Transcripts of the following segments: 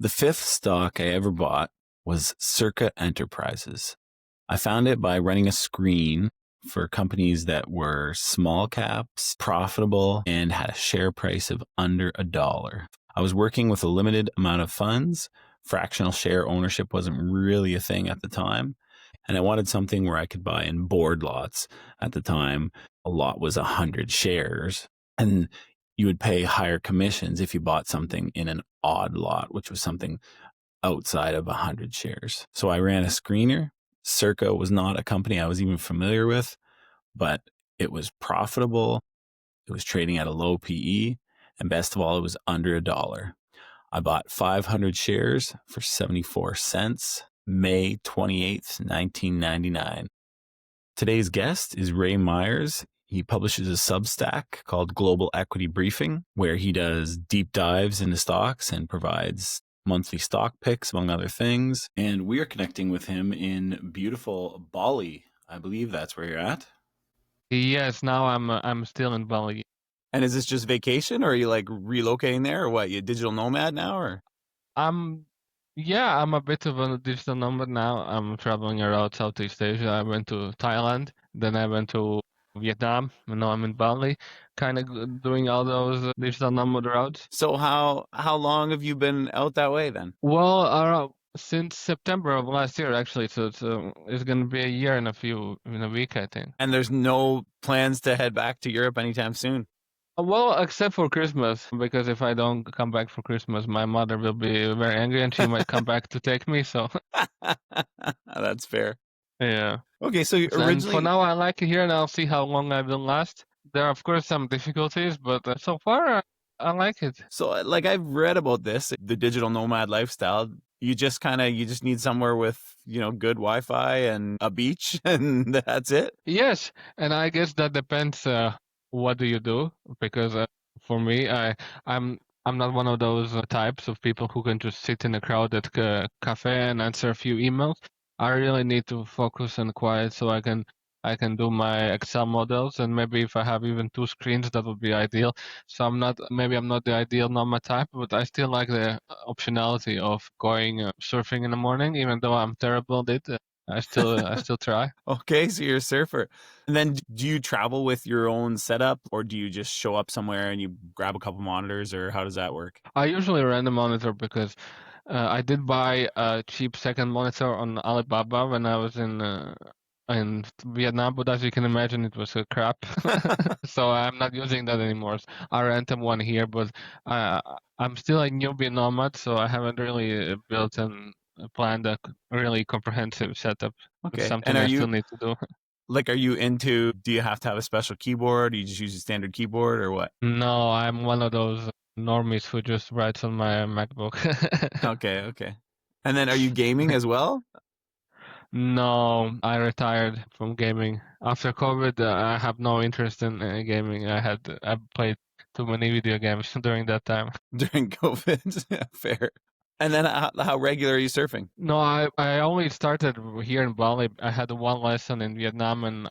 The fifth stock I ever bought was Circa Enterprises. I found it by running a screen for companies that were small caps, profitable, and had a share price of under $1. I was working with a limited amount of funds. Fractional share ownership wasn't really a thing at the time. And I wanted something where I could buy in board lots. At the time, a lot was 100 shares. And you would pay higher commissions if you bought something in an odd lot, which was something outside of 100 shares. So I ran a screener. Circa was not a company I was even familiar with, but it was profitable. It was trading at a low PE. And best of all, it was under $1. I bought 500 shares for 74 cents, May 28th, 1999. Today's guest is Ray Myers. He publishes a substack called Global Equity Briefing, where he does deep dives into stocks and provides monthly stock picks, among other things. And we are connecting with him in beautiful Bali. I believe that's where you're at. Yes, now I'm still in Bali. And is this just vacation, or are you like relocating there, or what? You a digital nomad now, or? I'm a bit of a digital nomad now. I'm traveling around Southeast Asia. I went to Thailand, then I went to Vietnam, and now I'm in Bali, kind of doing all those digital nomad routes. So how long have you been out that way then? Well, since September of last year, actually. So it's going to be a year in a week, I think. And there's no plans to head back to Europe anytime soon? Well, except for Christmas, because if I don't come back for Christmas, my mother will be very angry and she might come back to take me. So That's fair. yeah. Okay, so And originally, for now, I like it here, and I'll see how long I will last. There are, of course, some difficulties, but so far, I like it. so like I've read about this, the digital nomad lifestyle. You just need somewhere with, good Wi-Fi and a beach, and that's it. Yes, and I guess that depends. What do you do? Because for me, I'm not one of those types of people who can just sit in a crowded cafe and answer a few emails. I really need to focus and quiet so I can do my Excel models, and maybe if I have even two screens, that would be ideal. So I'm not the ideal nomad type, but I still like the optionality of going surfing in the morning, even though I'm terrible at it. I still try. Okay, so you're a surfer. And then do you travel with your own setup, or do you just show up somewhere and you grab a couple monitors, or how does that work? I usually rent a monitor because I did buy a cheap second monitor on Alibaba when I was in Vietnam, but as you can imagine, it was a crap. So I'm not using that anymore. I rented one here, but I'm still a newbie nomad, so I haven't really built and planned a really comprehensive setup. It's Okay. something And I still need to do. do you have to have a special keyboard? Do you just use a standard keyboard, or what? No, I'm one of those normies who just writes on my MacBook. Okay. And then are you gaming as well? No, I retired from gaming. After COVID, I have no interest in gaming. I played too many video games during that time. During COVID? Yeah, fair. And then how regular are you surfing? No, I only started here in Bali. I had one lesson in Vietnam,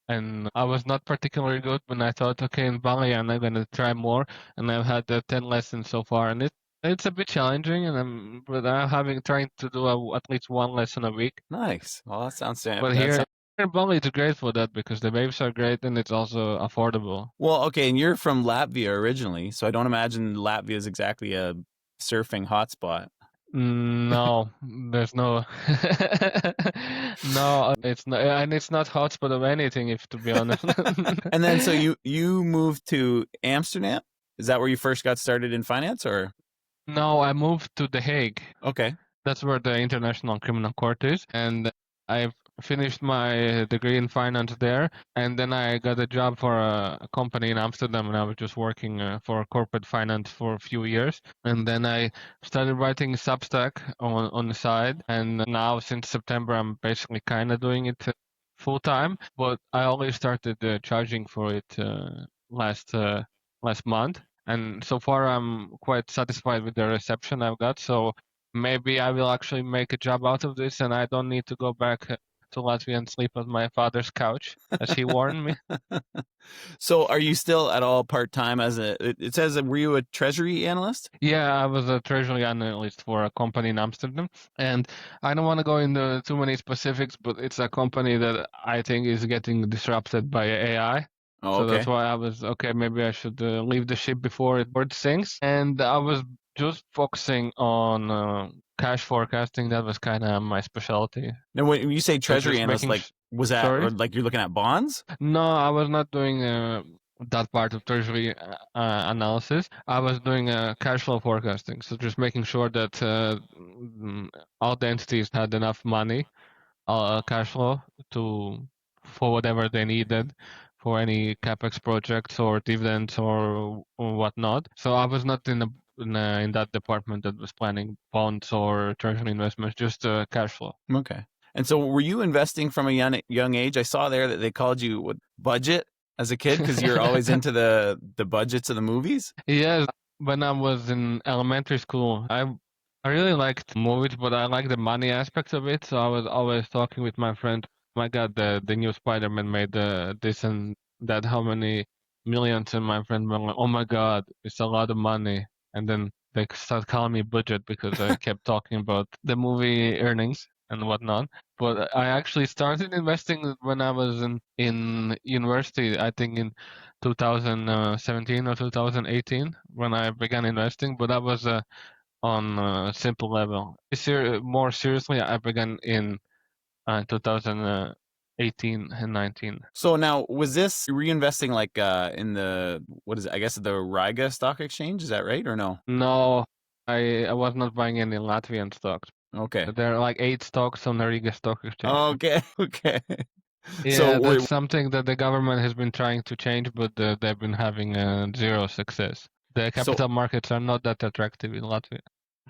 and I was not particularly good. But I thought, okay, in Bali, I'm not gonna try more. And I've had 10 lessons so far, and it's a bit challenging. But I'm trying to do at least one lesson a week. Nice. Well, that sounds But here in Bali, it's great for that because the waves are great and it's also affordable. well, okay, and you're from Latvia originally, so I don't imagine Latvia is exactly a surfing hotspot. No, there's no, no, it's not, and it's not hotspot of anything, if to be honest. And then so you moved to Amsterdam? Is that where you first got started in finance, or? No, I moved to The Hague. Okay. That's where the International Criminal Court is, and I finished my degree in finance there, and then I got a job for a company in Amsterdam, and I was just working for corporate finance for a few years, and then I started writing Substack on the side, and now since September I'm basically kind of doing it full time, but I only started charging for it last month, and so far I'm quite satisfied with the reception I've got. So maybe I will actually make a job out of this, and I don't need to go back to Latvia and sleep on my father's couch, as he warned me. So are you still at all part-time it says, were you a treasury analyst? Yeah, I was a treasury analyst for a company in Amsterdam, and I don't want to go into too many specifics, but it's a company that I think is getting disrupted by AI. Oh, So that's okay. why I was okay. Maybe I should leave the ship before it sinks. And I was just focusing on cash forecasting. That was kind of my specialty. Now, when you say So treasury just analyst, making. like, was that, Sorry. or like you're looking at bonds? No, I was not doing that part of treasury analysis. I was doing cash flow forecasting. So just making sure that all the entities had enough money, cash flow for whatever they needed for any capex projects or dividends or whatnot. So I was not in that department that was planning bonds or treasury investments, just cash flow. Okay. And so were you investing from a young age? I saw there that they called you what, budget as a kid because you're always into the budgets of the movies? Yes, when I was in elementary school, I really liked movies, but I like the money aspect of it. So I was always talking with my friend. My God, the new Spider-Man made this and that. How many millions? And my friend were like, "Oh my God, it's a lot of money." And then they start calling me budget because I kept talking about the movie earnings and whatnot. But I actually started investing when I was in university. I think in 2017 or 2018 when I began investing, but that was on a simple level. More seriously, I began in 2018 and 19. So now was this reinvesting like in what is it? I guess the Riga stock exchange, is that right or no? No, I was not buying any Latvian stocks. Okay. There are like 8 stocks on the Riga Stock Exchange. Okay. Okay. So Yeah, that's something that the government has been trying to change, but they've been having zero success. The so capital markets are not that attractive in Latvia.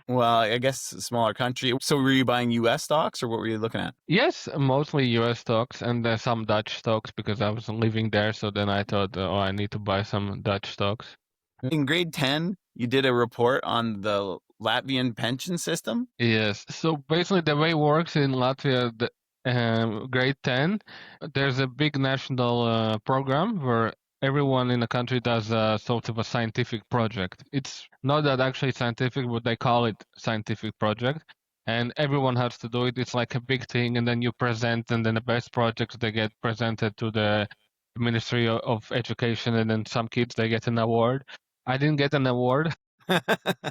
well, I guess a smaller country. So were you buying US stocks or what were you looking at? Yes, mostly US stocks and some Dutch stocks because I was living there. So then I thought, oh, I need to buy some Dutch stocks. In grade 10, you did a report on the Latvian pension system? Yes. So basically, the way it works in Latvia, grade 10, there's a big national program where everyone in the country does a sort of a scientific project. It's not that actually scientific, but they call it scientific project. And everyone has to do it. It's like a big thing, and then you present, and then the best projects they get presented to the Ministry of Education, and then some kids they get an award. I didn't get an award,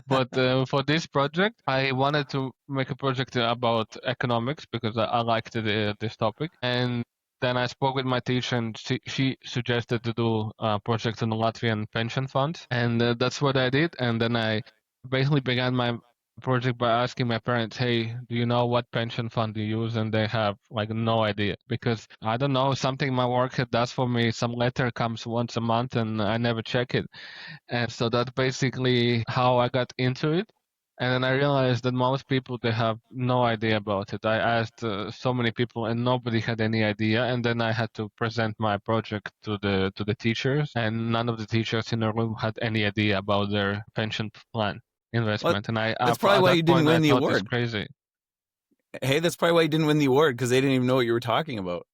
but for this project, I wanted to make a project about economics because I liked this topic. And then I spoke with my teacher, and she suggested to do a project on the Latvian pension funds. And that's what I did. And then I basically began my project by asking my parents, hey, do you know what pension fund you use? And they have like no idea because I don't know, something my work does for me. Some letter comes once a month and I never check it. And so that's basically how I got into it. And then I realized that most people they have no idea about it. I asked so many people and nobody had any idea. And then I had to present my project to the teachers, and none of the teachers in the room had any idea about their pension plan Well, investment. And that's probably at why that you didn't point I win the thought it's award. crazy. Hey, that's probably why you didn't win the award because they didn't even know what you were talking about.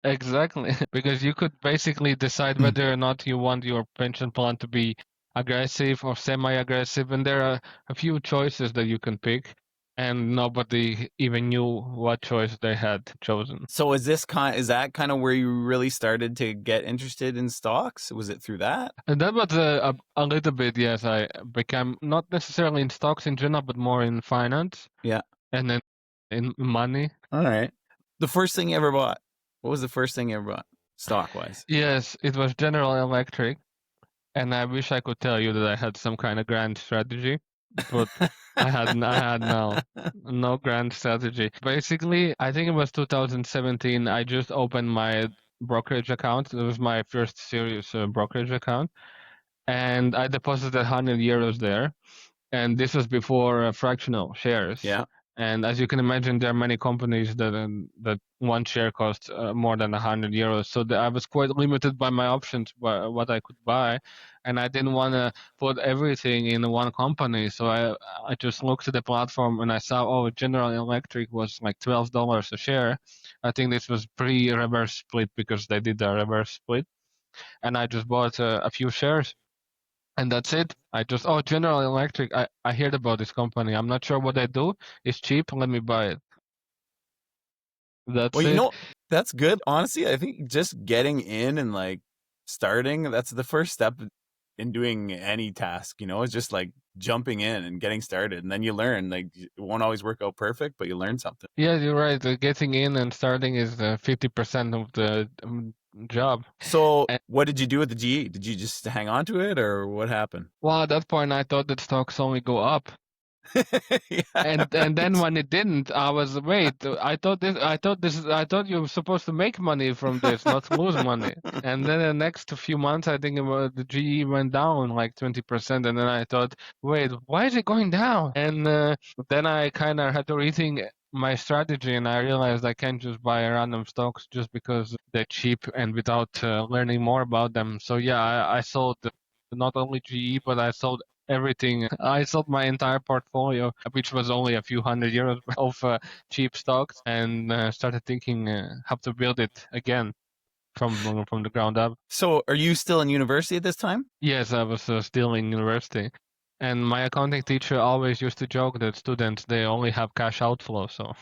Exactly, because you could basically decide whether or not you want your pension plan to be aggressive or semi-aggressive, and there are a few choices that you can pick, and nobody even knew what choice they had chosen. So is that kind of where you really started to get interested in stocks? Was it through that? And that was a little bit, yes, I became not necessarily in stocks in general, but more in finance Yeah. and then in money. All right. The first thing you ever bought? What was the first thing you ever bought, stock wise? Yes, it was General Electric. And I wish I could tell you that I had some kind of grand strategy, but I had no grand strategy. Basically, I think it was 2017. I just opened my brokerage account. It was my first serious brokerage account, and I deposited €100 there. And this was before fractional shares. Yeah. And as you can imagine, there are many companies that one share costs more than €100. So I was quite limited by my options, by what I could buy, and I didn't want to put everything in one company. So I just looked at the platform and I saw, oh, General Electric was like $12 a share. I think this was pre-reverse split because they did a reverse split, and I just bought a few shares. And that's it. I just, oh, General Electric, I heard about this company. I'm not sure what they do. It's cheap. Let me buy it. Well, That's it. that's good. Honestly, I think just getting in and like starting, that's the first step in doing any task, is just like jumping in and getting started. And then you learn, like it won't always work out perfect, but you learn something. Yeah, you're right. Getting in and starting is 50% of the job. So And what did you do with the GE? Did you just hang on to it or what happened? well, at that point, I thought that stocks only go up. Yeah, And then right. when it didn't, I was, wait, I thought you were supposed to make money from this, not lose money. And then the next few months, I think the GE went down like 20%. And then I thought, wait, why is it going down? And then I kind of had to rethink my strategy, and I realized I can't just buy random stocks just because they're cheap and without learning more about them. So yeah, I sold not only GE, but I sold everything. I sold my entire portfolio, which was only a few €100 of cheap stocks, and started thinking how to build it again from the ground up. So are you still in university at this time? Yes, I was still in university, and my accounting teacher always used to joke that students they only have cash outflow, so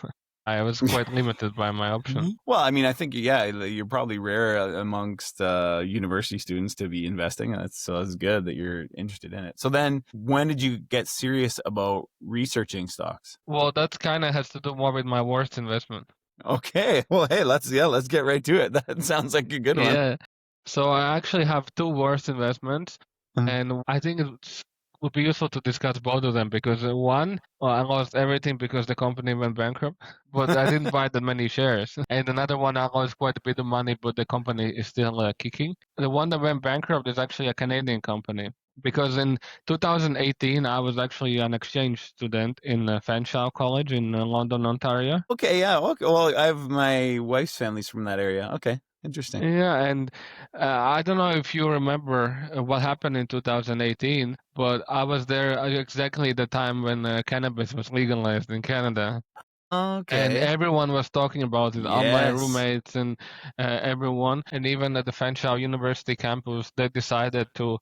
I was quite limited by my option. Well, I mean, I think, yeah, you're probably rare amongst university students to be investing. So it's good that you're interested in it. So then when did you get serious about researching stocks? Well, that kind of has to do more with my worst investment. Okay. Well, hey, let's get right to it. That sounds like a good one. Yeah. So I actually have two worst investments, Uh, and I think it would be useful to discuss both of them because one, I lost everything because the company went bankrupt, but I didn't buy that many shares. And another one, I lost quite a bit of money, but the company is still kicking. The one that went bankrupt is actually a Canadian company. Because in 2018, I was actually an exchange student in Fanshawe College in London, Ontario. Okay, yeah. Okay. Well, I have my wife's family's from that area. Okay. Interesting. Yeah, and I don't know if you remember what happened in 2018, but I was there exactly the time when cannabis was legalized in Canada. And Okay. everyone was talking about it, all my Yes. roommates and everyone. And even at the Fanshawe University campus, they decided to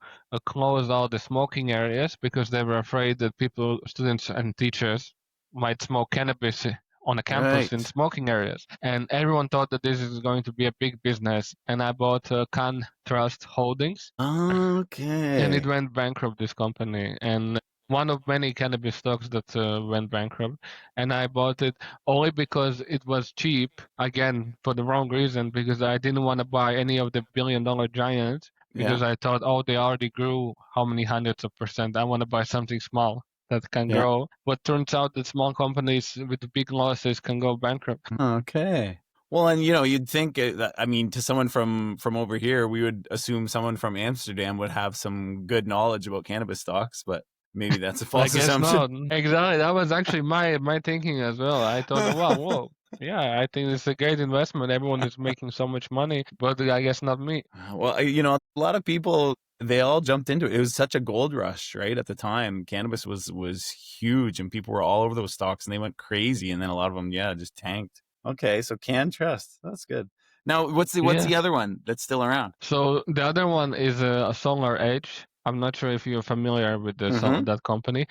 close all the smoking areas because they were afraid that people, students and teachers might smoke cannabis on a campus in Right. smoking areas. And everyone thought that this is going to be a big business. And I bought Can Trust Holdings, and it Okay. went bankrupt, this company. And one of many cannabis stocks that went bankrupt, and I bought it only because it was cheap, again for the wrong reason, because I didn't want to buy any of the billion-dollar giants Yeah. because I thought, oh, they already grew how many hundreds of percent. I want to buy something small that can Yeah. grow. But turns out that small companies with big losses can go bankrupt. Okay. Well, and you'd think that, I mean, to someone from over here, we would assume someone from Amsterdam would have some good knowledge about cannabis stocks, but maybe that's a I false guess assumption. not. Exactly. That was actually my thinking as well. I thought, well, whoa, yeah, I think it's a great investment. Everyone is making so much money, but I guess not me. Well, a lot of people, they all jumped into it. It was such a gold rush, right? At the time, cannabis was huge, and people were all over those stocks, and they went crazy. And then a lot of them, yeah, just tanked. Okay, so Can Trust, that's good. Now, what's Yeah. the other one that's still around? So the other one is a Solar Edge. I'm not sure if you're familiar with Mm-hmm. that company,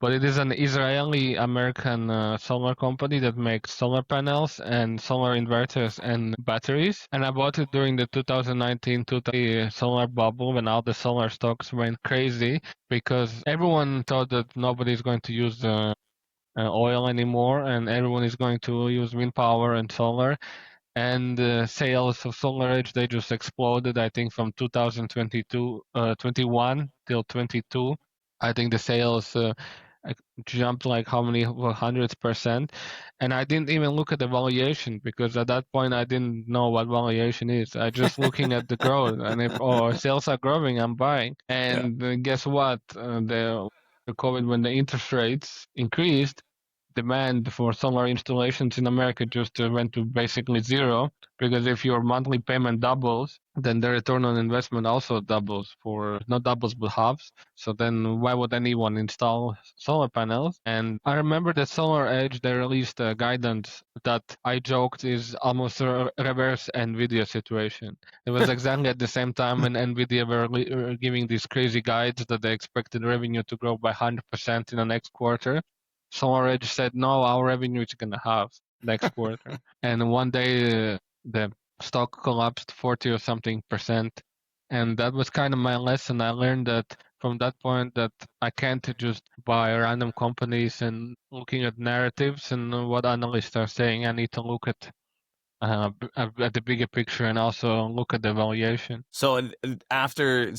but it is an Israeli-American solar company that makes solar panels and solar inverters and batteries. And I bought it during the 2019 2020 solar bubble when all the solar stocks went crazy because everyone thought that nobody's going to use oil anymore and everyone is going to use wind power and solar, and sales of SolarEdge they just exploded. I think from 2022, 21 till 22, I think the sales jumped like how many hundreds percent, and I didn't even look at the valuation because at that point I didn't know what valuation is. I just looking at the growth, and if sales are growing, I'm buying. Yeah. And guess what? The COVID when the interest rates increased, demand for solar installations in America just went to basically zero, because if your monthly payment doubles, then the return on investment also doubles, for not doubles but halves. So then why would anyone install solar panels? And I remember that Solar Edge, they released a guidance that I joked is almost a reverse NVIDIA situation. It was exactly at the same time when NVIDIA were giving these crazy guides that they expected revenue to grow by 100% in the next quarter. Solar Edge said, no, our revenue is going to halve next quarter. And one day the stock collapsed 40 or something percent. And that was kind of my lesson. I learned that from that point that I can't just buy random companies and looking at narratives and what analysts are saying. I need to look at the bigger picture and also look at the valuation. So it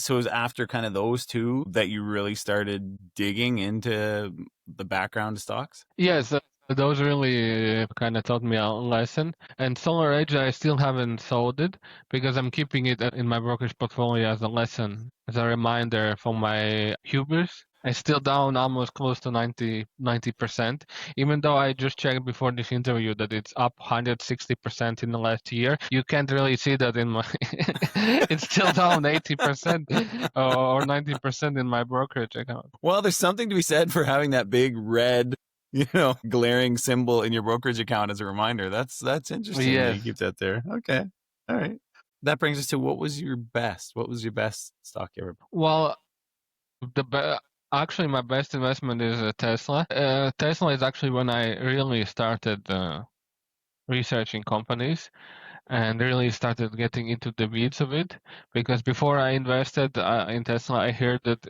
was after kind of those two that you really started digging into the background of stocks? Yes, those really kind of taught me a lesson. And Solar Edge, I still haven't sold it because I'm keeping it in my brokerage portfolio as a lesson, as a reminder for my hubris. It's still down almost close to 90%, even though I just checked before this interview that it's up 160% in the last year. You can't really see that in my, it's still down 80% or 90% in my brokerage account. Well, there's something to be said for having that big red, glaring symbol in your brokerage account as a reminder. That's interesting that you Yes. keep that there. Okay. All right. That brings us to what was your best stock you ever bought? Well, actually, my best investment is Tesla. Tesla is actually when I really started researching companies and really started getting into the weeds of it. Because before I invested in Tesla, I heard that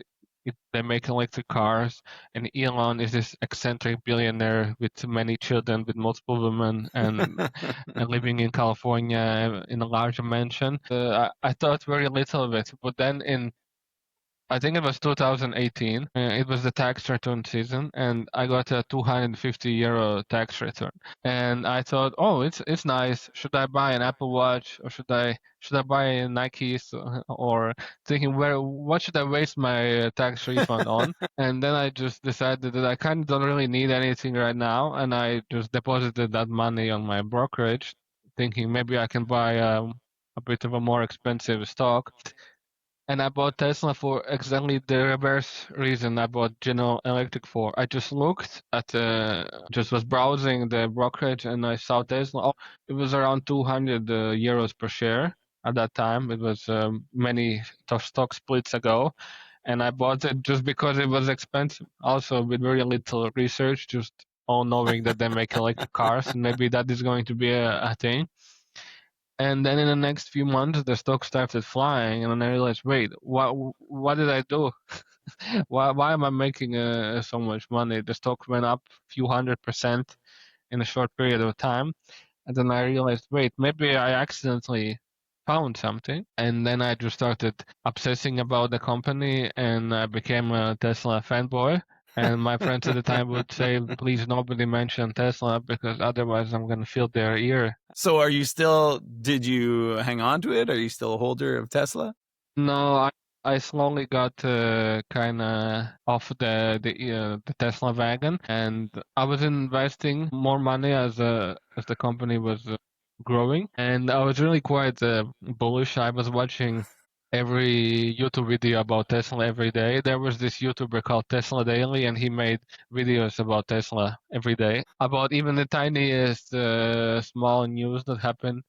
they make electric cars, and Elon is this eccentric billionaire with many children, with multiple women, and living in California in a large mansion. I thought very little of it, but then I think it was 2018. It was the tax return season, and I got a 250 euro tax return. And I thought, oh, it's nice. Should I buy an Apple Watch, or should I buy Nikes, or thinking what should I waste my tax refund on? And then I just decided that I kind of don't really need anything right now, and I just deposited that money on my brokerage, thinking maybe I can buy a bit of a more expensive stock. And I bought Tesla for exactly the reverse reason I bought General Electric for. I just looked at just was browsing the brokerage and I saw Tesla. Oh, it was around 200 euros per share at that time. It was many stock splits ago. And I bought it just because it was expensive. Also with very little research, just all knowing that they make electric cars. And maybe that is going to be a thing. And then in the next few months, the stock started flying, and then I realized, wait, what did I do? why am I making so much money? The stock went up a few 100% in a short period of time, and then I realized, wait, maybe I accidentally found something. And then I just started obsessing about the company, and I became a Tesla fanboy. And my friends at the time would say, please nobody mention Tesla because otherwise I'm going to fill their ear. So did you hang on to it? Are you still a holder of Tesla? No, I slowly got kind of off the Tesla wagon, and I was investing more money as the company was growing, and I was really quite bullish. I was watching every YouTube video about Tesla every day. There was this YouTuber called Tesla Daily, and he made videos about Tesla every day, about even the tiniest small news that happened.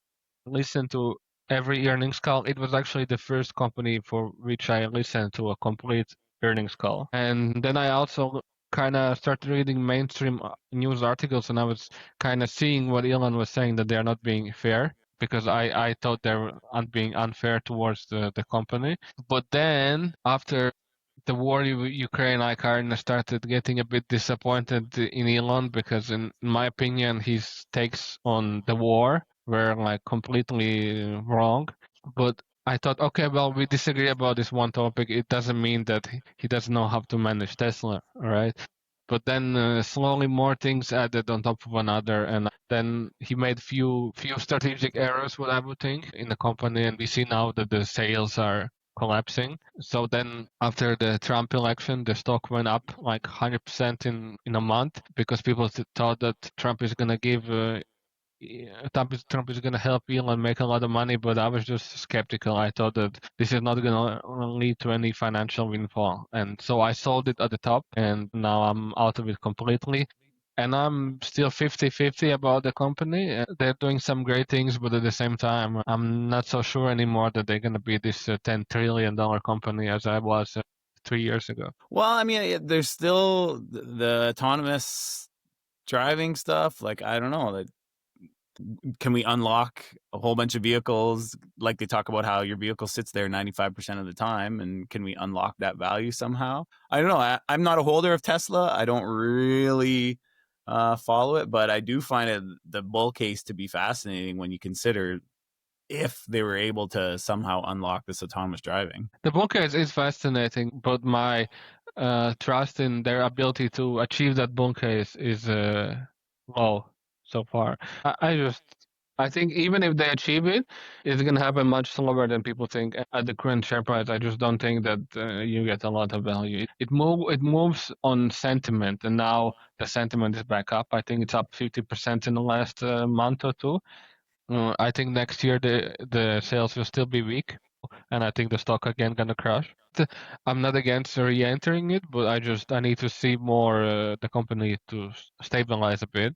Listen to every earnings call. It was actually the first company for which I listened to a complete earnings call. And then I also kind of started reading mainstream news articles, and I was kind of seeing what Elon was saying, that they're not being fair, because I thought they were being unfair towards the company. But then after the war in Ukraine, I kind of started getting a bit disappointed in Elon, because in my opinion, his takes on the war were like completely wrong. But I thought, okay, well, we disagree about this one topic. It doesn't mean that he doesn't know how to manage Tesla, right? But then slowly more things added on top of another, and then he made few strategic errors, what I would think, in the company, and we see now that the sales are collapsing. So then after the Trump election, the stock went up like 100% in a month because people thought that Trump is going to give Trump is going to help Elon make a lot of money, but I was just skeptical. I thought that this is not going to lead to any financial windfall. And so I sold it at the top, and now I'm out of it completely. And I'm still 50-50 about the company. They're doing some great things, but at the same time, I'm not so sure anymore that they're going to be this $10 trillion company as I was 3 years ago. Well, I mean, there's still the autonomous driving stuff. Like, I don't know. Can we unlock a whole bunch of vehicles? Like they talk about how your vehicle sits there 95% of the time, and can we unlock that value somehow? I don't know. I'm not a holder of Tesla. I don't really follow it, but I do find it the bull case to be fascinating when you consider if they were able to somehow unlock this autonomous driving. The bull case is fascinating, but my trust in their ability to achieve that bull case is low so far. I think even if they achieve it, it's going to happen much slower than people think. At the current share price, I just don't think that you get a lot of value. It moves on sentiment, and now the sentiment is back up. I think it's up 50% in the last month or two. I think next year the sales will still be weak, and I think the stock again gonna crash. I'm not against re-entering it, but I need to see more the company to stabilize a bit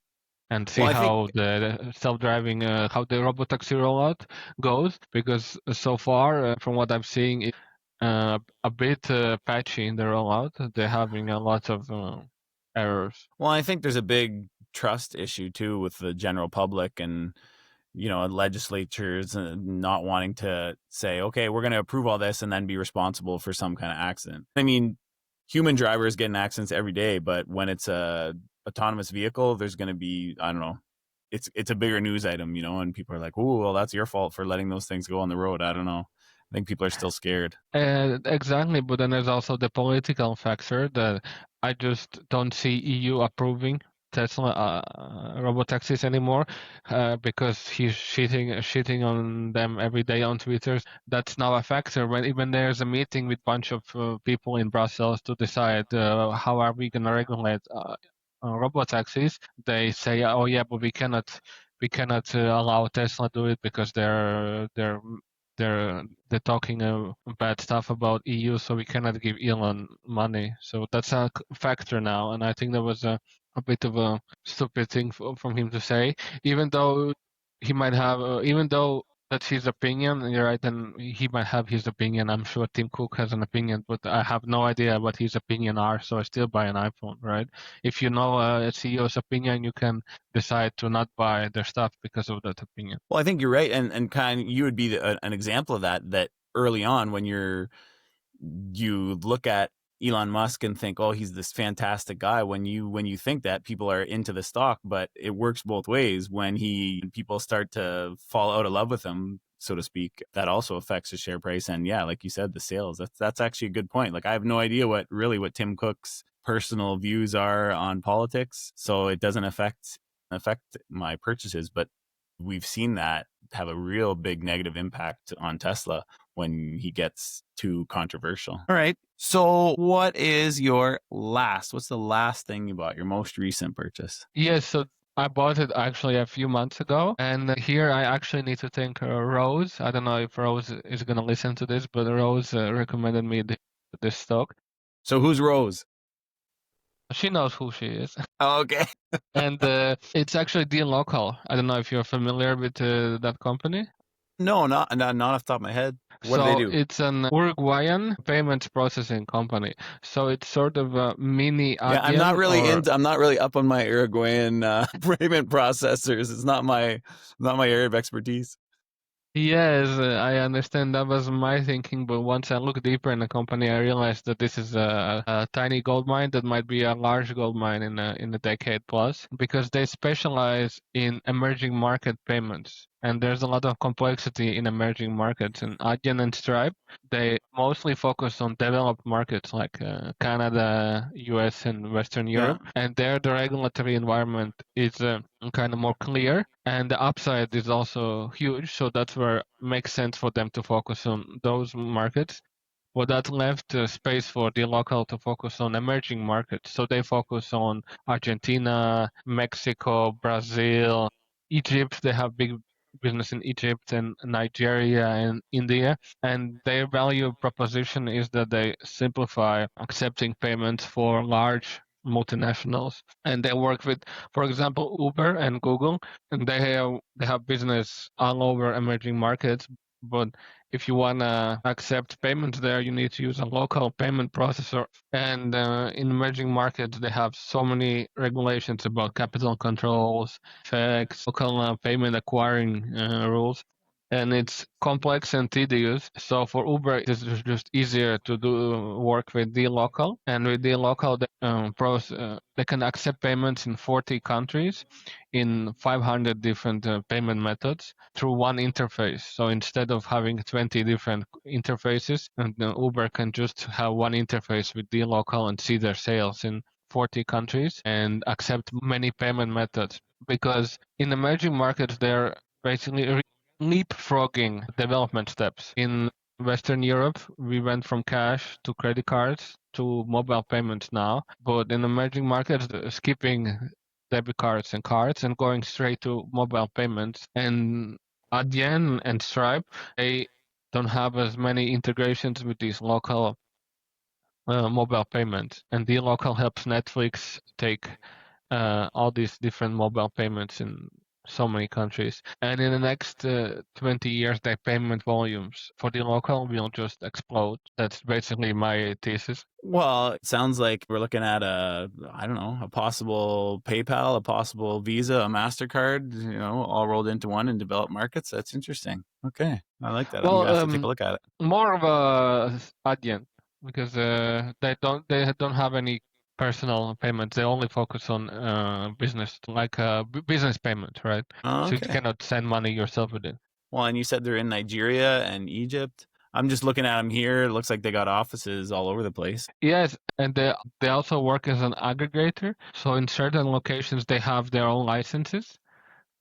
and see Well, I think how the self-driving, how the robotaxi rollout goes, because so far, from what I'm seeing, it's a bit patchy in the rollout. They're having a lot of errors. Well, I think there's a big trust issue too with the general public and legislatures not wanting to say, okay, we're going to approve all this and then be responsible for some kind of accident. I mean, human drivers get in accidents every day, but when it's a autonomous vehicle, there's going to be, I don't know, it's a bigger news item, and people are like, oh, well, that's your fault for letting those things go on the road. I don't know. I think people are still scared. Exactly, but then there's also the political factor that I just don't see EU approving Tesla robotaxis anymore because he's shitting on them every day on Twitter. That's now a factor when even there's a meeting with a bunch of people in Brussels to decide how are we going to regulate robotaxis. They say, oh yeah, but we cannot allow Tesla to do it because they're talking bad stuff about EU, so we cannot give Elon money. So that's a factor now, and I think that was a bit of a stupid thing from him to say. Even though he might have, even though that's his opinion, you're right, and he might have his opinion. I'm sure Tim Cook has an opinion, but I have no idea what his opinion are, so I still buy an iPhone, right? If you know a CEO's opinion, you can decide to not buy their stuff because of that opinion. Well, I think you're right. And kind of, you would be an example of that early on when you look at Elon Musk and think, oh, he's this fantastic guy. When you think that, people are into the stock, but it works both ways. When people start to fall out of love with him, so to speak, that also affects the share price. And yeah, like you said, the sales. That's actually a good point. Like I have no idea what Tim Cook's personal views are on politics, so it doesn't affect my purchases. But we've seen that have a real big negative impact on Tesla when he gets too controversial. All right. So what's the last thing you bought, your most recent purchase? Yes, so I bought it actually a few months ago, and here I actually need to thank Rose. I don't know if Rose is going to listen to this, but Rose recommended me this stock. So who's Rose? She knows who she is. Oh, okay. And it's actually Deal Local. I don't know if you're familiar with that company. No, not off the top of my head. What do they do? It's an Uruguayan payments processing company. So it's sort of a mini Yeah, I'm not really up on my Uruguayan payment processors. It's not my area of expertise. Yes, I understand. That was my thinking, but once I looked deeper in the company, I realized that this is a tiny gold mine that might be a large gold mine in a decade plus, because they specialize in emerging market payments. And there's a lot of complexity in emerging markets. And Adyen and Stripe, they mostly focus on developed markets like Canada, US, and Western Europe. Yeah. And there, the regulatory environment is kind of more clear, and the upside is also huge. So that's where it makes sense for them to focus on those markets. but that left space for the local to focus on emerging markets. So they focus on Argentina, Mexico, Brazil, Egypt. They have big business in Egypt and Nigeria and India. And their value proposition is that they simplify accepting payments for large multinationals. And they work with, for example, Uber and Google, and they have business all over emerging markets. But if you want to accept payments there, you need to use a local payment processor. And in emerging markets, they have so many regulations about capital controls, FX, local payment acquiring rules. And it's complex and tedious. So for Uber, it's just easier to do work with dLocal. And with dLocal, they can accept payments in 40 countries in 500 different payment methods through one interface. So instead of having 20 different interfaces, and Uber can just have one interface with dLocal and see their sales in 40 countries and accept many payment methods. Because in emerging markets, they're basically leapfrogging development steps. In Western Europe, we went from cash to credit cards to mobile payments now, but in emerging markets, skipping debit cards and going straight to mobile payments. And Adyen and Stripe, they don't have as many integrations with these local mobile payments. And dLocal helps Netflix take all these different mobile payments in so many countries. And in the next 20 years, their payment volumes for dLocal will just explode. That's basically my thesis. Well, it sounds like we're looking at a possible PayPal, a possible Visa, a MasterCard, all rolled into one in developed markets. That's interesting. Okay. I like that. I'm Well, going to have to take a look at it. more of a Adyen, because they don't have any personal payments. They only focus on business, like business payment, right? Oh, So you okay. cannot send money yourself with it. Well, and you said they're in Nigeria and Egypt. I'm just looking at them here. It looks like they got offices all over the place. Yes, and they also work as an aggregator. So in certain locations, they have their own licenses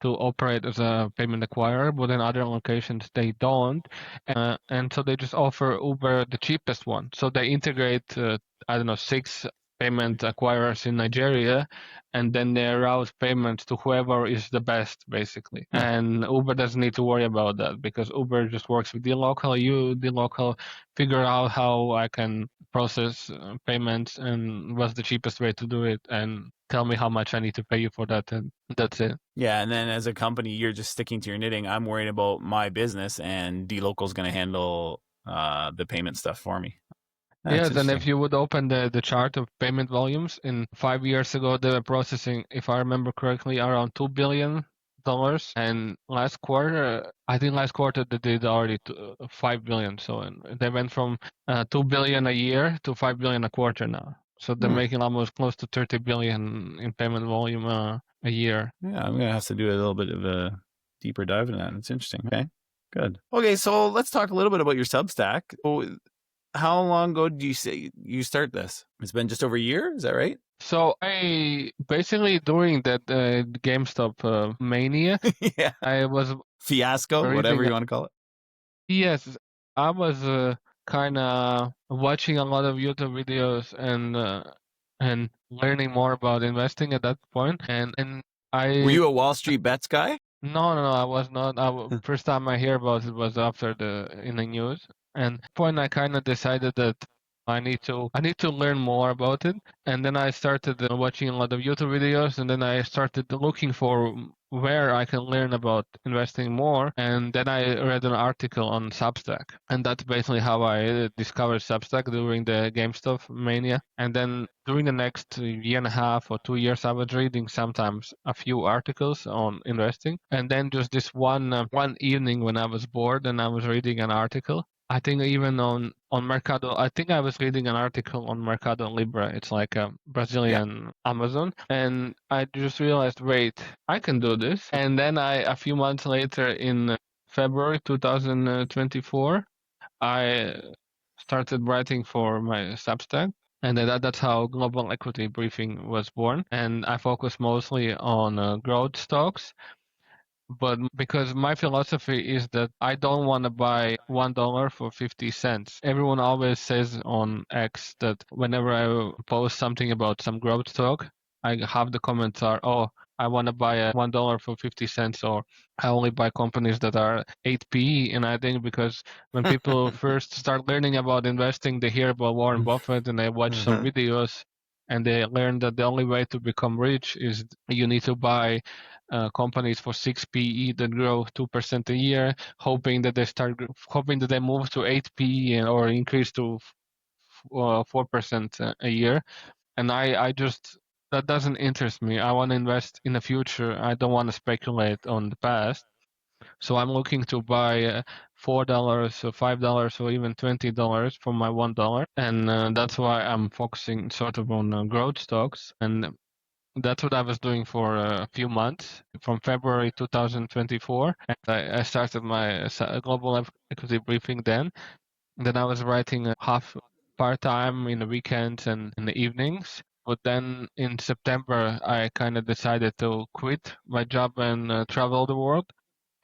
to operate as a payment acquirer, but in other locations they don't. And so they just offer Uber the cheapest one. So they integrate, I don't know, 6 payment acquirers in Nigeria, and then they route payments to whoever is the best, basically. Yeah. And Uber doesn't need to worry about that, because Uber just works with the local figure out how I can process payments and what's the cheapest way to do it, and tell me how much I need to pay you for that, and that's it. Yeah, and then as a company, you're just sticking to your knitting. I'm worried about my business, and dLocal's going to handle the payment stuff for me. That's Yes, and if interesting. you would open the chart of payment volumes, in 5 years ago, they were processing, if I remember correctly, around $2 billion. And I think last quarter they did already 5 billion. So they went from 2 billion a year to 5 billion a quarter now. So they're making almost close to 30 billion in payment volume a year. Yeah, I'm going to have to do a little bit of a deeper dive into that. It's interesting. Okay, good. Okay, so let's talk a little bit about your Substack. Oh, how long ago did you say you start this? It's been just over a year. Is that right? So I basically, during that GameStop mania, Yeah. I was Fiasco, whatever reading. you want to call it. Yes, I was kind of watching a lot of YouTube videos and learning more about investing at that point. And Were I you a Wall Street bets guy? no, I was not. First time I hear about it was after in the news. And at that point I kind of decided that I need to learn more about it. And then I started watching a lot of YouTube videos, and then I started looking for where I can learn about investing more. And then I read an article on Substack, and that's basically how I discovered Substack during the GameStop mania. And then during the next year and a half or 2 years, I was reading sometimes a few articles on investing. And then just this one evening when I was bored and I was reading an article, I think even on Mercado, I think I was reading an article on Mercado Libre. It's like a Brazilian Amazon. And I just realized, wait, I can do this. And then a few months later, in February 2024, I started writing for my Substack. And that's how Global Equity Briefing was born. And I focus mostly on growth stocks. But because my philosophy is that I don't want to buy $1 for 50 cents. Everyone always says on X that whenever I post something about some growth stock, I have the comments are, oh, I want to buy a $1 for 50 cents, or I only buy companies that are 8 PE. And I think because when people first start learning about investing, they hear about Warren Buffett and they watch some videos and they learn that the only way to become rich is you need to buy companies for 6 PE that grow 2% a year, hoping that they move to 8 PE or increase to 4% a year. And I just that doesn't interest me. I want to invest in the future. I don't want to speculate on the past. So I'm looking to buy $4 or $5 or even $20 for my $1, and that's why I'm focusing sort of on growth stocks. And that's what I was doing for a few months from February 2024. And I started my global equity briefing then. Then I was writing half part-time in the weekends and in the evenings. But then in September, I kind of decided to quit my job and travel the world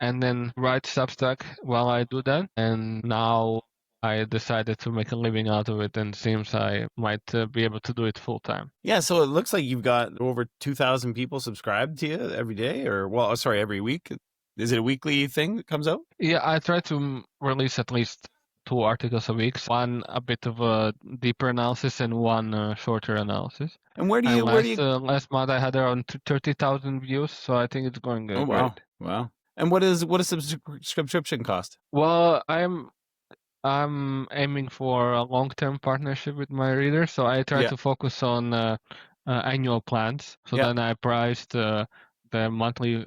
and then write Substack while I do that. And now I decided to make a living out of it, and seems I might be able to do it full time. Yeah, so it looks like you've got over 2,000 people subscribed to you every day, or well, sorry, every week. Is it a weekly thing that comes out? Yeah, I try to release at least 2 articles a week. One a bit of a deeper analysis and one shorter analysis. And where do And you last month I had around 30,000 views, so I think it's going Oh wow. great. Wow. And what does subscription cost? Well, I'm aiming for a long-term partnership with my readers, so I try Yeah. to focus on annual plans. So Yeah. then I priced the monthly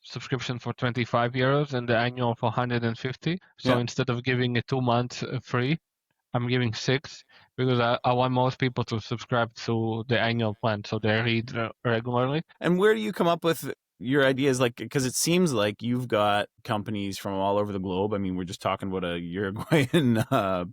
subscription for 25 euros and the annual for 150. So Yeah. instead of giving it 2 months free, I'm giving 6 because I want most people to subscribe to the annual plan so they read regularly. And where do you come up with your ideas? Like, because it seems like you've got companies from all over the globe. I mean, we're just talking about a Uruguayan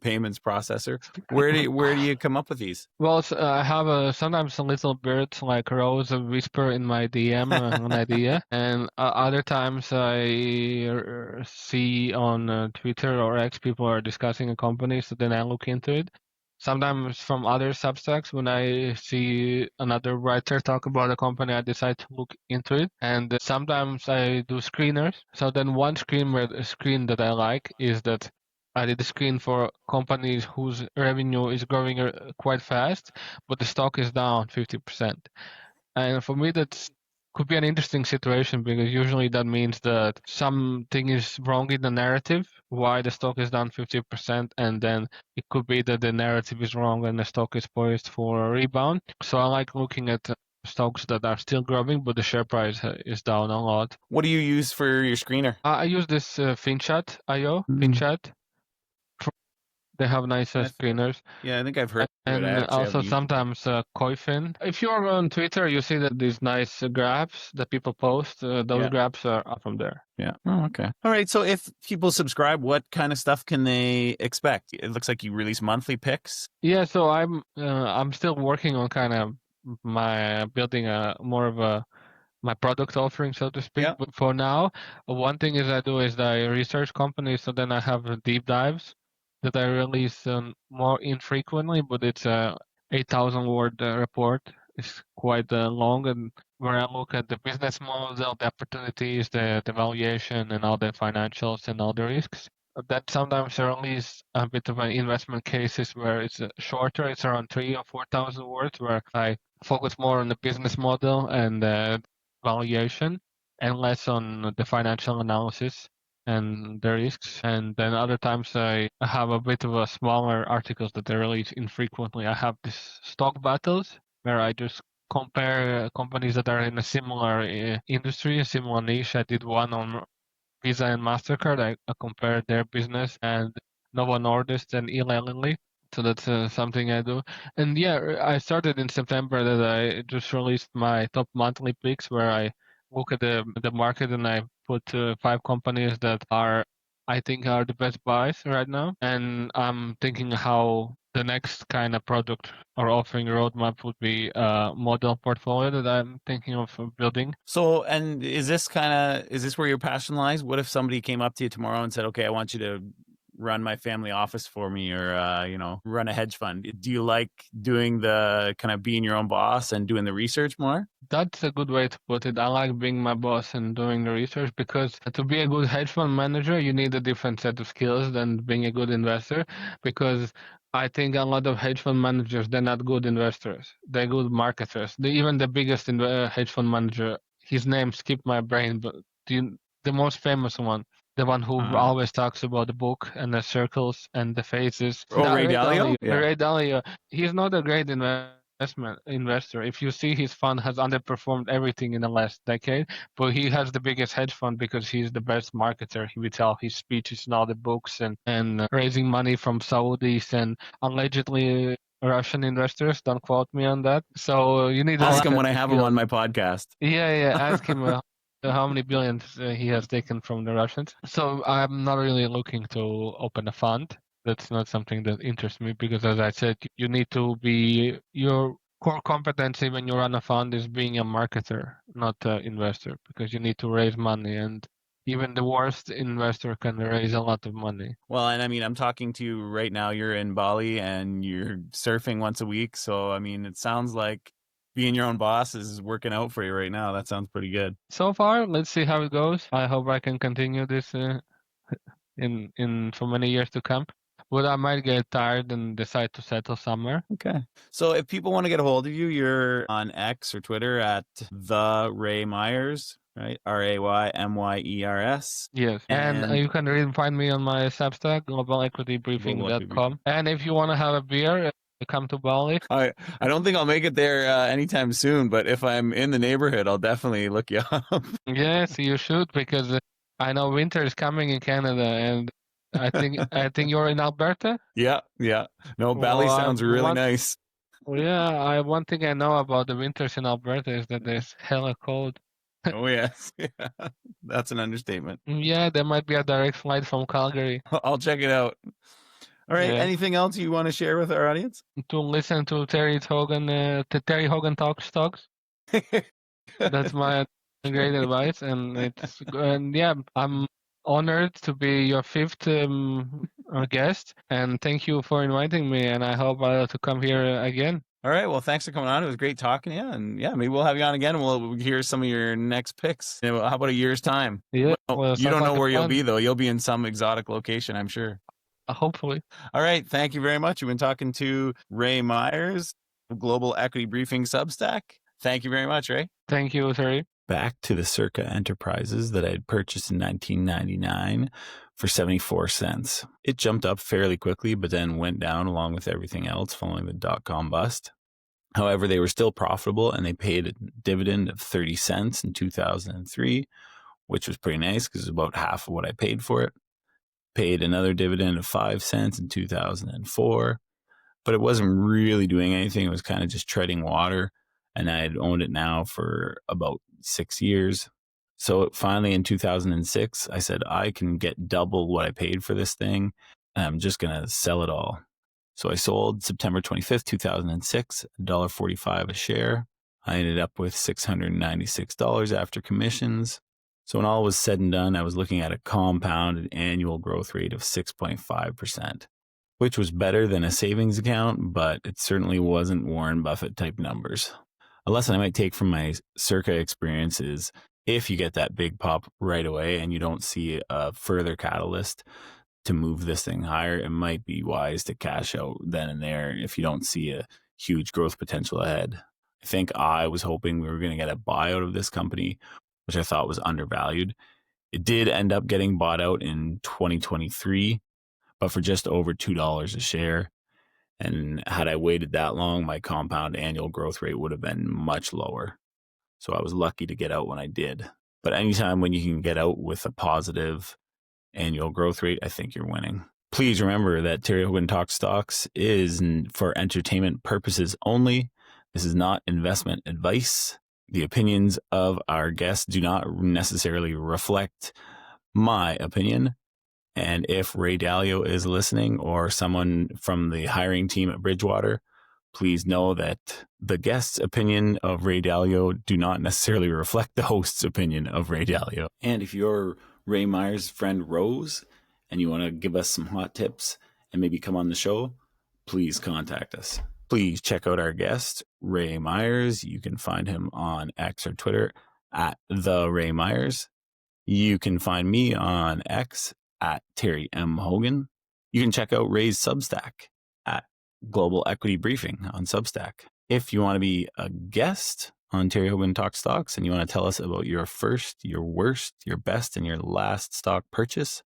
payments processor. Where do you come up with these? Well, I have sometimes a little bird like Rose whisper in my DM an idea, and other times I see on Twitter or X people are discussing a company, so then I look into it. Sometimes from other Substacks, when I see another writer talk about a company, I decide to look into it. And sometimes I do screeners. So then one screen that I like is that I did a screen for companies whose revenue is growing quite fast, but the stock is down 50%. And for me, that could be an interesting situation because usually that means that something is wrong in the narrative, why the stock is down 50%, and then it could be that the narrative is wrong and the stock is poised for a rebound. So I like looking at stocks that are still growing, but the share price is down a lot. What do you use for your screener? I use this FinChat.io, FinChat. They have nice screeners. Yeah, I think I've heard of it. I And actually also haven't used it. sometimes Koifin. If you're on Twitter, you see that these nice graphs that people post. Those Yeah. graphs are from there. Yeah. Oh, okay. All right. So if people subscribe, what kind of stuff can they expect? It looks like you release monthly picks. Yeah, so I'm still working on kind of my building a more of a my product offering, so to speak. Yeah. But for now, one thing is I do is that I research companies, so then I have deep dives that I release more infrequently, but it's a 8,000 word report. It's quite long, and where I look at the business model, the opportunities, the valuation, and all the financials and all the risks. That sometimes I release a bit of an investment cases where it's shorter. It's around 3 or 4,000 words, where I focus more on the business model and valuation and less on the financial analysis and the risks. And then other times I have a bit of a smaller articles that I release infrequently. I have this stock battles where I just compare companies that are in a similar industry, a similar niche. I did one on Visa and MasterCard. I compared their business and Novo Nordisk and Eli Lilly. So that's something I do. And yeah, I started in September that I just released my top monthly picks where I look at the market and I put 5 companies that I think are the best buys right now. And I'm thinking how the next kind of product or offering roadmap would be a model portfolio that I'm thinking of building. So, and is this where your passion lies? What if somebody came up to you tomorrow and said, okay, I want you to run my family office for me, or, run a hedge fund? Do you like doing the kind of being your own boss and doing the research more? That's a good way to put it. I like being my boss and doing the research, because to be a good hedge fund manager, you need a different set of skills than being a good investor. Because I think a lot of hedge fund managers, they're not good investors. They're good marketers. Even the biggest hedge fund manager, his name skipped my brain, but the most famous one, the one who always talks about the book and the circles and the faces. Oh, Ray Dalio? Yeah. Ray Dalio. He's not a great investor. If you see, his fund has underperformed everything in the last decade, but he has the biggest hedge fund because he's the best marketer. He would tell his speeches in all the books and raising money from Saudis and allegedly Russian investors. Don't quote me on that. So you need to ask him when I have him on my podcast. Yeah. Ask him how many billions he has taken from the Russians. So I'm not really looking to open a fund. That's not something that interests me, because, as I said, you need to be, your core competency when you run a fund is being a marketer, not an investor, because you need to raise money, and even the worst investor can raise a lot of money. Well, and I mean, I'm talking to you right now. You're in Bali and you're surfing once a week. So, I mean, it sounds like being your own boss is working out for you right now. That sounds pretty good. So far, let's see how it goes. I hope I can continue this in for many years to come. But I might get tired and decide to settle somewhere. Okay. So if people want to get a hold of you, you're on X or Twitter at the Ray Myers, right? RAYMYERS. Yes. And you can really find me on my Substack, globalequitybriefing.com. And if you want to have a beer, come to Bali. I don't think I'll make it there anytime soon, but if I'm in the neighborhood, I'll definitely look you up. Yes, you should, because I know winter is coming in Canada, and I think you're in Alberta. Yeah. No, Bali sounds really nice. Yeah, one thing I know about the winters in Alberta is that there's hella cold. Oh yes, yeah. That's an understatement. Yeah, there might be a direct flight from Calgary. I'll check it out. All right. Yeah. Anything else you want to share with our audience? To listen to Terry Hogan Talks Stocks. That's my great advice, and I'm honored to be your fifth guest, and thank you for inviting me, and I hope to come here again. All right. Well, thanks for coming on. It was great talking to you, and yeah, maybe we'll have you on again, and we'll hear some of your next picks. How about a year's time? Yeah. Well, you don't know where you'll be though. You'll be in some exotic location, I'm sure. Hopefully. All right. Thank you very much. You've been talking to Ray Myers, Global Equity Briefing Substack. Thank you very much, Ray. Thank you, Terry. Back to the Circa Enterprises that I had purchased in 1999 for 74 cents. It jumped up fairly quickly, but then went down along with everything else following the dot-com bust. However, they were still profitable, and they paid a dividend of 30 cents in 2003, which was pretty nice because it was about half of what I paid for it. Paid another dividend of 5 cents in 2004, but it wasn't really doing anything. It was kind of just treading water, and I had owned it now for about 6 years. So finally in 2006, I said, I can get double what I paid for this thing, and I'm just going to sell it all. So I sold September 25th, 2006, $1.45 a share. I ended up with $696 after commissions. So when all was said and done, I was looking at a compounded annual growth rate of 6.5%, which was better than a savings account, but it certainly wasn't Warren Buffett type numbers. A lesson I might take from my Circa experience is if you get that big pop right away and you don't see a further catalyst to move this thing higher, it might be wise to cash out then and there if you don't see a huge growth potential ahead. I think I was hoping we were going to get a buyout of this company, which I thought was undervalued. It did end up getting bought out in 2023, but for just over $2 a share. And had I waited that long, my compound annual growth rate would have been much lower. So I was lucky to get out when I did. But anytime when you can get out with a positive annual growth rate, I think you're winning. Please remember that Terry Hogan Talks Stocks is for entertainment purposes only. This is not investment advice. The opinions of our guests do not necessarily reflect my opinion. And if Ray Dalio is listening or someone from the hiring team at Bridgewater, please know that the guest's opinion of Ray Dalio do not necessarily reflect the host's opinion of Ray Dalio. And if you're Ray Meyer's friend Rose and you want to give us some hot tips and maybe come on the show, please contact us. Please check out our guest, Ray Myers. You can find him on X or Twitter at the Ray Myers. You can find me on X at Terry M. Hogan. You can check out Ray's Substack at Global Equity Briefing on Substack. If you want to be a guest on Terry Hogan Talk Stocks and you want to tell us about your first, your worst, your best, and your last stock purchase,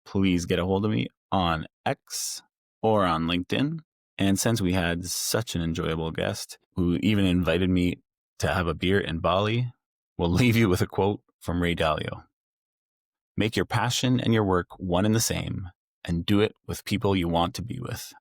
please get a hold of me on X or on LinkedIn. And since we had such an enjoyable guest who even invited me to have a beer in Bali, we'll leave you with a quote from Ray Dalio. Make your passion and your work one and the same, and do it with people you want to be with.